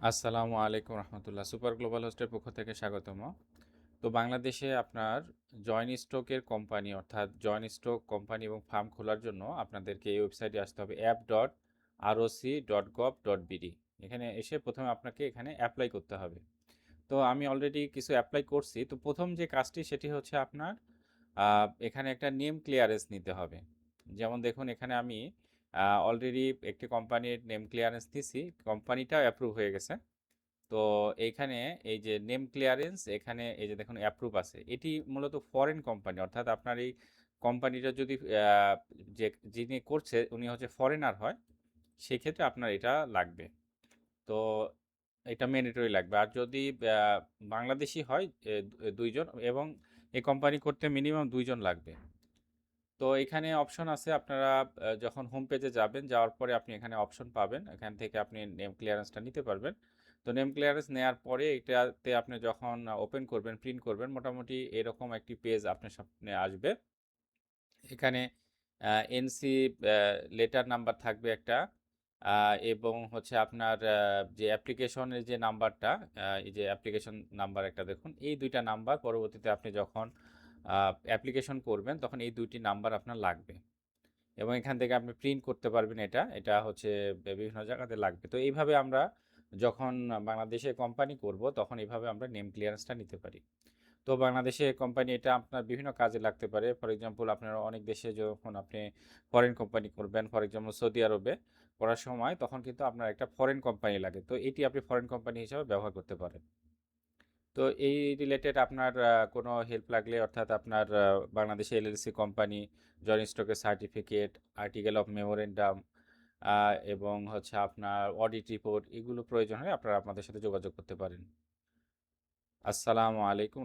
আসসালামু আলাইকুম রহমতুল্লাহ। Super global হোস্টের পক্ষ থেকে স্বাগতম। তো বাংলাদেশে আপনার জয়েন্ট স্টকের কোম্পানি অর্থাৎ জয়েন্ট স্টক কোম্পানি এবং ফার্ম খোলার জন্য আপনাদেরকে এই ওয়েবসাইটে আসতে হবে app.roc.gov.bd। এখানে এসে প্রথমে আপনাকে এখানে অ্যাপ্লাই করতে হবে। তো আমি অলরেডি কিছু অ্যাপ্লাই করছি। তো প্রথম যে কাজটি সেটি হচ্ছে আপনার এখানে একটা নেম ক্লিয়ারেন্স নিতে হবে। যেমন দেখুন এখানে আমি অলরেডি একটি কোম্পানির নেম ক্লিয়ারেন্স দিছি, কোম্পানিটাও অ্যাপ্রুভ হয়ে গেছে। তো এইখানে এই যে নেম ক্লিয়ারেন্স, এখানে এই যে দেখুন অ্যাপ্রুভ আছে। এটি মূলত ফরেন কোম্পানি, অর্থাৎ আপনার এই কোম্পানিটা যদি যে যিনি করছে উনি হচ্ছে ফরেনার হয়, সেক্ষেত্রে আপনার এটা লাগবে। তো এটা ম্যান্ডেটরি লাগবে। আর যদি বাংলাদেশি হয় দুইজন, এবং এই কোম্পানি করতে মিনিমাম দুইজন লাগবে। তো এখানে অপশন আছে, আপনারা যখন হোম পেজে যাবেন, যাওয়ার পরে আপনি এখানে অপশন পাবেন, এখান থেকে আপনি নেম ক্লিয়ারেন্সটা নিতে পারবেন। তো নেম ক্লিয়ারেন্স নেওয়ার পরে এটাতে আপনি যখন ওপেন করবেন, প্রিন্ট করবেন, মোটামুটি এরকম একটি পেজ আপনার সামনে আসবে। এখানে এনসি লেটার নাম্বার থাকবে একটা, এবং হচ্ছে আপনার যে অ্যাপ্লিকেশনের যে নাম্বারটা, এই যে অ্যাপ্লিকেশন নাম্বার একটা দেখুন, এই দুইটা নাম্বার পরবর্তীতে আপনি যখন অ্যাপ্লিকেশন করবেন তখন এই দুইটি নাম্বার আপনার লাগবে, এবং এখান থেকে আপনি প্রিন্ট করতে পারবেন। এটা এটা হচ্ছে বিভিন্ন জায়গাতে লাগবে। তো এইভাবে আমরা যখন বাংলাদেশে কোম্পানি করব তখন এইভাবে আমরা নেম ক্লিয়ারেন্সটা নিতে পারি। তো বাংলাদেশে কোম্পানি এটা আপনার বিভিন্ন কাজে লাগতে পারে। ফর এক্সাম্পল আপনার অনেক দেশে যখন আপনি ফরেন কোম্পানি করবেন, ফর এক্সাম্পল সৌদি আরবে করার সময়, তখন কিন্তু আপনার একটা ফরেন কোম্পানি লাগে। তো এটি আপনি ফরেন কোম্পানি হিসাবে ব্যবহার করতে পারেন। তো এই রিলেটেড আপনার কোনো হেল্প লাগলে, অর্থাৎ আপনার বাংলাদেশে এলএলসি কোম্পানি, জয়েন্ট স্টকের সার্টিফিকেট, আর্টিকেল অফ মেমোরেন্ডাম, এবং হচ্ছে আপনার অডিট রিপোর্ট, এগুলো প্রয়োজন হলে আপনারা আমাদের সাথে যোগাযোগ করতে পারেন। আসসালামু আলাইকুম।